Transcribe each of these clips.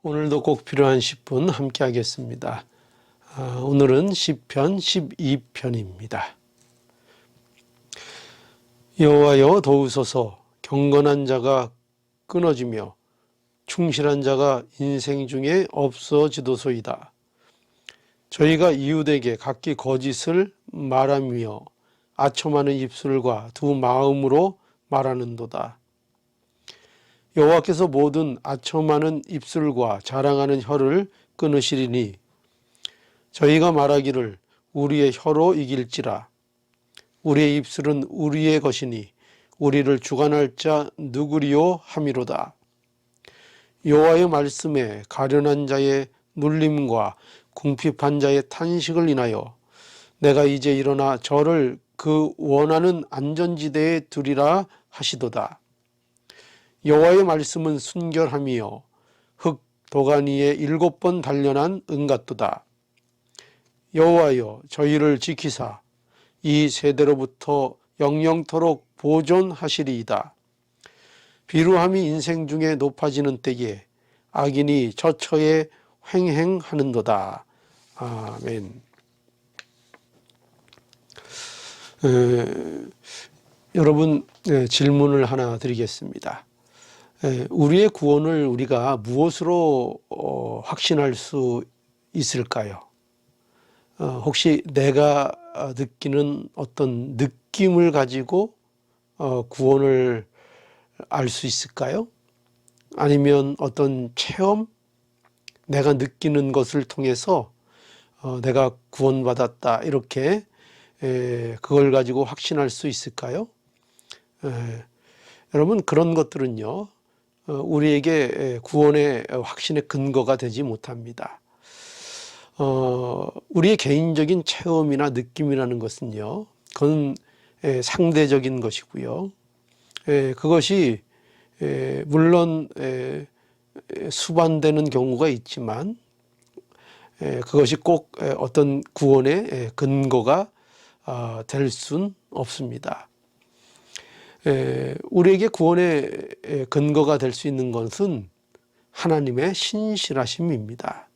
오늘도 꼭 필요한 10분 함께 하겠습니다. 오늘은 시편 12편입니다. 여호와여 도우소서. 경건한 자가 끊어지며 충실한 자가 인생 중에 없어지도소이다. 저희가 이웃에게 각기 거짓을 말하며 아첨하는 입술과 두 마음으로 말하는도다. 여호와께서 모든 아첨하는 입술과 자랑하는 혀를 끊으시리니 저희가 말하기를 우리의 혀로 이길지라. 우리의 입술은 우리의 것이니 우리를 주관할 자 누구리요 함이로다. 여호와의 말씀에 가련한 자의 눌림과 궁핍한 자의 탄식을 인하여 내가 이제 일어나 저를 그 원하는 안전지대에 두리라 하시도다. 여호와의 말씀은 순결함이요 흙 도가니에 7번 단련한 은 같도다. 여호와여 저희를 지키사 이 세대로부터 영영토록 보존하시리이다. 비루함이 인생 중에 높아지는 때에 악인이 저처에 횡행하는도다. 아멘. 여러분, 질문을 하나 드리겠습니다. 우리의 구원을 우리가 무엇으로 확신할 수 있을까요? 혹시 내가 느끼는 어떤 느낌을 가지고 구원을 알 수 있을까요? 아니면 어떤 체험? 내가 느끼는 것을 통해서 내가 구원받았다 이렇게 그걸 가지고 확신할 수 있을까요? 여러분, 그런 것들은요 우리에게 구원의 확신의 근거가 되지 못합니다. 우리의 개인적인 체험이나 느낌이라는 것은요, 그건 상대적인 것이고요. 그것이 물론 수반되는 경우가 있지만 그것이 꼭 어떤 구원의 근거가 될 수는 없습니다. 우리에게 구원의 근거가 될 수 있는 것은 하나님의 신실하심입니다.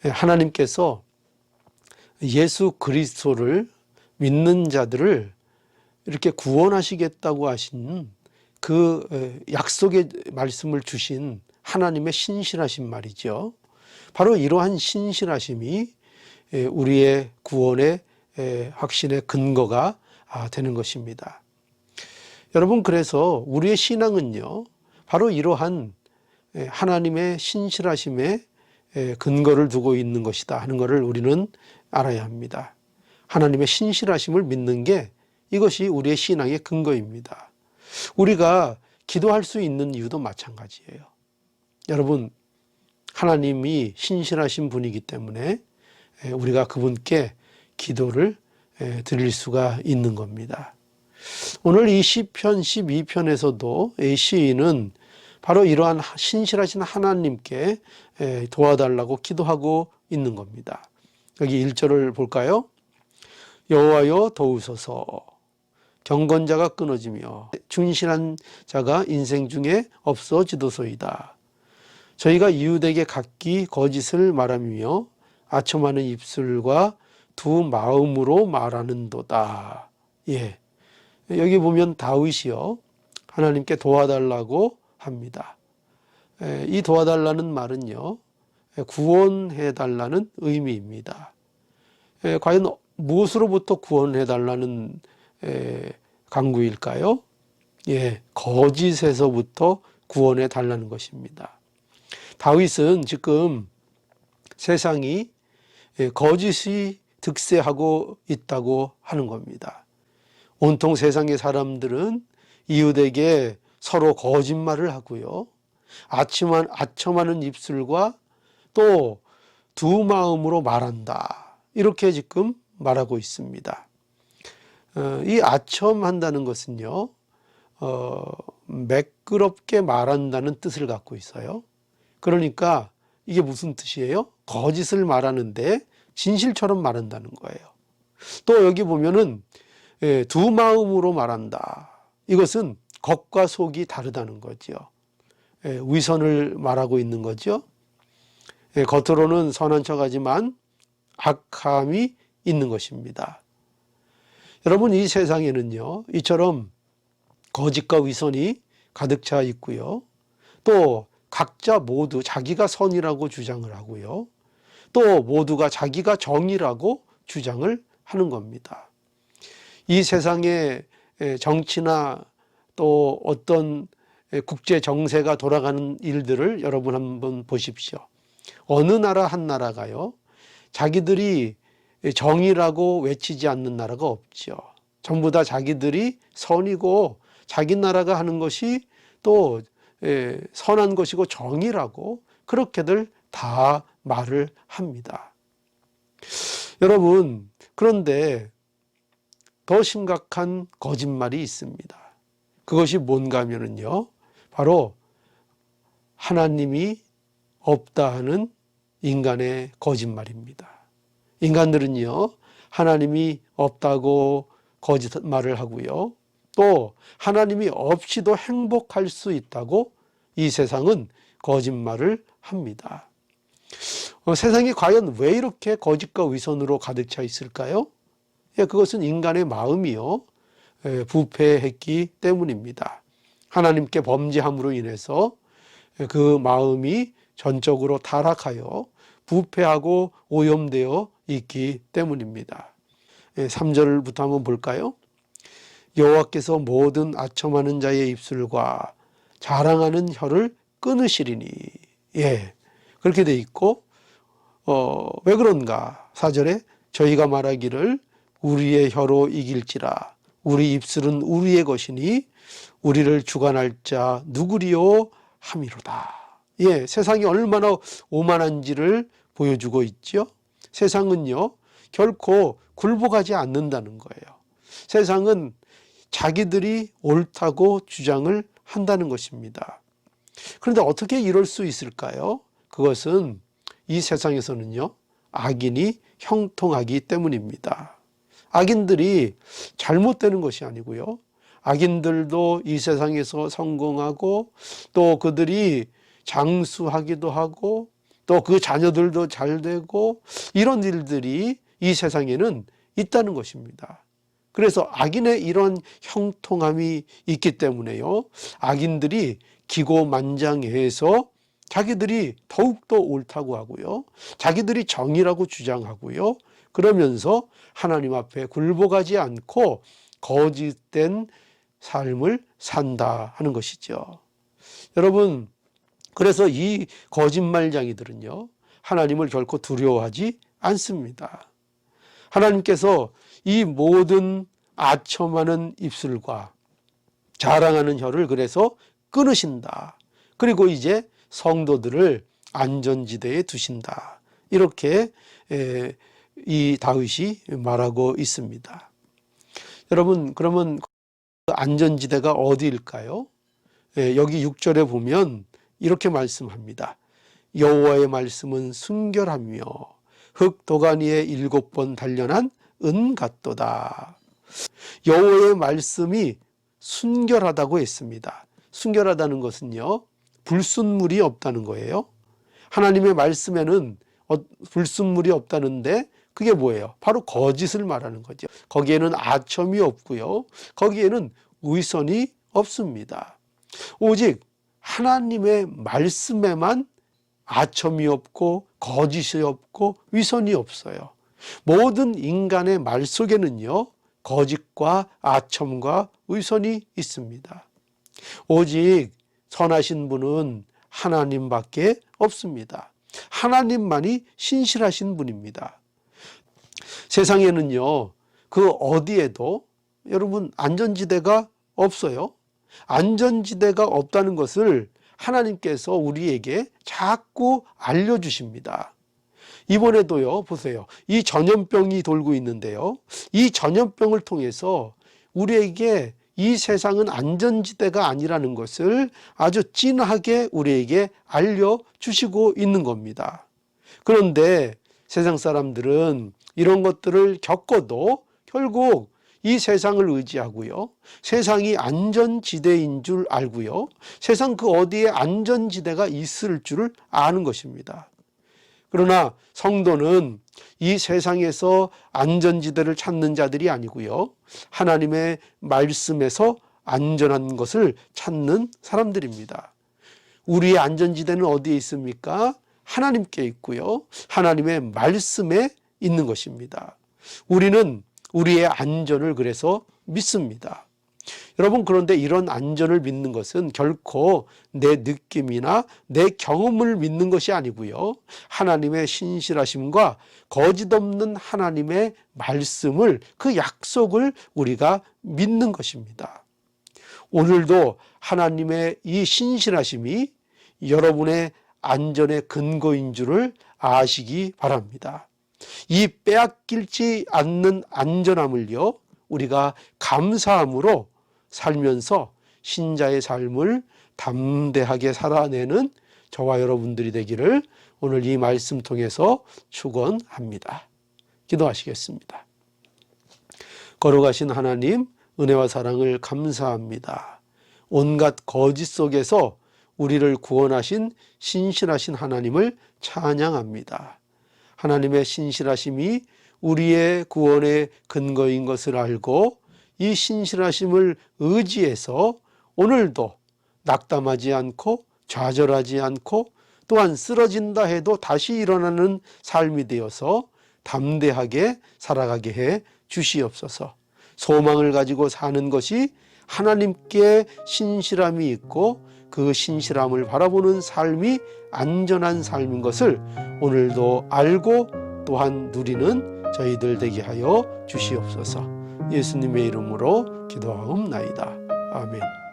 하나님께서 예수 그리스도를 믿는 자들을 이렇게 구원하시겠다고 하신 그 약속의 말씀을 주신 하나님의 신실하신 말이죠. 바로 이러한 신실하심이 우리의 구원의 확신의 근거가 되는 것입니다. 여러분, 그래서 우리의 신앙은요 바로 이러한 하나님의 신실하심에 근거를 두고 있는 것이다 하는 것을 우리는 알아야 합니다. 하나님의 신실하심을 믿는 게 이것이 우리의 신앙의 근거입니다. 우리가 기도할 수 있는 이유도 마찬가지예요. 여러분, 하나님이 신실하신 분이기 때문에 우리가 그분께 기도를 드릴 수가 있는 겁니다. 오늘 이 시편 12편에서도 이 시인은 바로 이러한 신실하신 하나님께 도와달라고 기도하고 있는 겁니다. 여기 1절을 볼까요? 여호와여 도우소서. 경건자가 끊어지며 충실한 자가 인생 중에 없어지도소이다. 저희가 이웃에게 각기 거짓을 말하며 아첨하는 입술과 두 마음으로 말하는도다. 예, 여기 보면 다윗이요 하나님께 도와달라고 합니다. 이 도와달라는 말은요 구원해달라는 의미입니다. 과연 무엇으로부터 구원해달라는 강구일까요? 예, 거짓에서부터 구원해달라는 것입니다. 다윗은 지금 세상이 거짓이 득세하고 있다고 하는 겁니다. 온통 세상의 사람들은 이웃에게 서로 거짓말을 하고요, 아첨하는 입술과 또 두 마음으로 말한다 이렇게 지금 말하고 있습니다. 이 아첨한다는 것은요 매끄럽게 말한다는 뜻을 갖고 있어요. 그러니까 이게 무슨 뜻이에요? 거짓을 말하는데 진실처럼 말한다는 거예요. 또 여기 보면은 두 마음으로 말한다. 이것은 겉과 속이 다르다는 거죠. 위선을 말하고 있는 거죠. 겉으로는 선한 척하지만 악함이 있는 것입니다. 여러분, 이 세상에는요, 이처럼 거짓과 위선이 가득 차 있고요. 또 각자 모두 자기가 선이라고 주장을 하고요. 또 모두가 자기가 정의라고 주장을 하는 겁니다. 이 세상의 정치나 또 어떤 국제 정세가 돌아가는 일들을 여러분 한번 보십시오. 어느 나라 한 나라가요, 자기들이 정의라고 외치지 않는 나라가 없죠. 전부 다 자기들이 선이고 자기 나라가 하는 것이 또 선한 것이고 정의라고 그렇게들 다 말을 합니다. 여러분, 그런데 더 심각한 거짓말이 있습니다. 그것이 뭔가 하면은요, 바로 하나님이 없다 하는 인간의 거짓말입니다. 인간들은요, 하나님이 없다고 거짓말을 하고요, 또 하나님이 없이도 행복할 수 있다고 이 세상은 거짓말을 합니다. 세상이 과연 왜 이렇게 거짓과 위선으로 가득 차 있을까요? 그것은 인간의 마음이요, 부패했기 때문입니다. 하나님께 범죄함으로 인해서 그 마음이 전적으로 타락하여 부패하고 오염되어 있기 때문입니다. 3절부터 한번 볼까요? 여호와께서 모든 아첨하는 자의 입술과 자랑하는 혀를 끊으시리니. 그렇게 돼 있고, 왜 그런가? 4절에 저희가 말하기를 우리의 혀로 이길지라 우리 입술은 우리의 것이니 우리를 주관할 자 누구리요 함이로다. 세상이 얼마나 오만한지를 보여주고 있죠. 세상은요, 결코 굴복하지 않는다는 거예요. 세상은 자기들이 옳다고 주장을 한다는 것입니다. 그런데 어떻게 이럴 수 있을까요? 그것은 이 세상에서는요, 악인이 형통하기 때문입니다. 악인들이 잘못되는 것이 아니고요, 악인들도 이 세상에서 성공하고 또 그들이 장수하기도 하고 또 그 자녀들도 잘 되고 이런 일들이 이 세상에는 있다는 것입니다. 그래서 악인의 이런 형통함이 있기 때문에요, 악인들이 기고만장해서 자기들이 더욱더 옳다고 하고요, 자기들이 정의라고 주장하고요, 그러면서 하나님 앞에 굴복하지 않고 거짓된 삶을 산다 하는 것이죠. 여러분, 그래서 이 거짓말쟁이들은요, 하나님을 결코 두려워하지 않습니다. 하나님께서 이 모든 아첨하는 입술과 자랑하는 혀를 그래서 끊으신다. 그리고 이제 성도들을 안전지대에 두신다. 이렇게 이 다윗이 말하고 있습니다. 여러분, 그러면 안전지대가 어디일까요? 여기 6절에 보면 이렇게 말씀합니다. 여호와의 말씀은 순결하며 흙 도가니에 7번 단련한 은 같도다. 여호와의 말씀이 순결하다고 했습니다. 순결하다는 것은요, 불순물이 없다는 거예요. 하나님의 말씀에는 불순물이 없다는데 그게 뭐예요? 바로 거짓을 말하는 거죠. 거기에는 아첨이 없고요, 거기에는 위선이 없습니다. 오직 하나님의 말씀에만 아첨이 없고 거짓이 없고 위선이 없어요. 모든 인간의 말 속에는요, 거짓과 아첨과 위선이 있습니다. 오직 선하신 분은 하나님밖에 없습니다. 하나님만이 신실하신 분입니다. 세상에는요, 그 어디에도 여러분 안전지대가 없어요. 안전지대가 없다는 것을 하나님께서 우리에게 자꾸 알려주십니다. 이번에도요, 보세요. 이 전염병이 돌고 있는데요, 이 전염병을 통해서 우리에게 이 세상은 안전지대가 아니라는 것을 아주 진하게 우리에게 알려주시고 있는 겁니다. 그런데 세상 사람들은 이런 것들을 겪어도 결국 이 세상을 의지하고요, 세상이 안전지대인 줄 알고요, 세상 그 어디에 안전지대가 있을 줄을 아는 것입니다. 그러나 성도는 이 세상에서 안전지대를 찾는 자들이 아니고요, 하나님의 말씀에서 안전한 것을 찾는 사람들입니다. 우리의 안전지대는 어디에 있습니까? 하나님께 있고요, 하나님의 말씀에 있는 것입니다. 우리는 우리의 안전을 그래서 믿습니다. 여러분, 그런데 이런 안전을 믿는 것은 결코 내 느낌이나 내 경험을 믿는 것이 아니고요, 하나님의 신실하심과 거짓 없는 하나님의 말씀을, 그 약속을 우리가 믿는 것입니다. 오늘도 하나님의 이 신실하심이 여러분의 안전의 근거인 줄을 아시기 바랍니다. 이 빼앗길지 않는 안전함을요, 우리가 감사함으로 살면서 신자의 삶을 담대하게 살아내는 저와 여러분들이 되기를 오늘 이 말씀 통해서 축원합니다. 기도하시겠습니다. 거룩하신 하나님, 은혜와 사랑을 감사합니다. 온갖 거짓 속에서 우리를 구원하신 신실하신 하나님을 찬양합니다. 하나님의 신실하심이 우리의 구원의 근거인 것을 알고 이 신실하심을 의지해서 오늘도 낙담하지 않고 좌절하지 않고 또한 쓰러진다 해도 다시 일어나는 삶이 되어서 담대하게 살아가게 해 주시옵소서. 소망을 가지고 사는 것이 하나님께 신실함이 있고 그 신실함을 바라보는 삶이 안전한 삶인 것을 오늘도 알고 또한 누리는 저희들 되게 하여 주시옵소서. 예수님의 이름으로 기도하옵나이다. 아멘.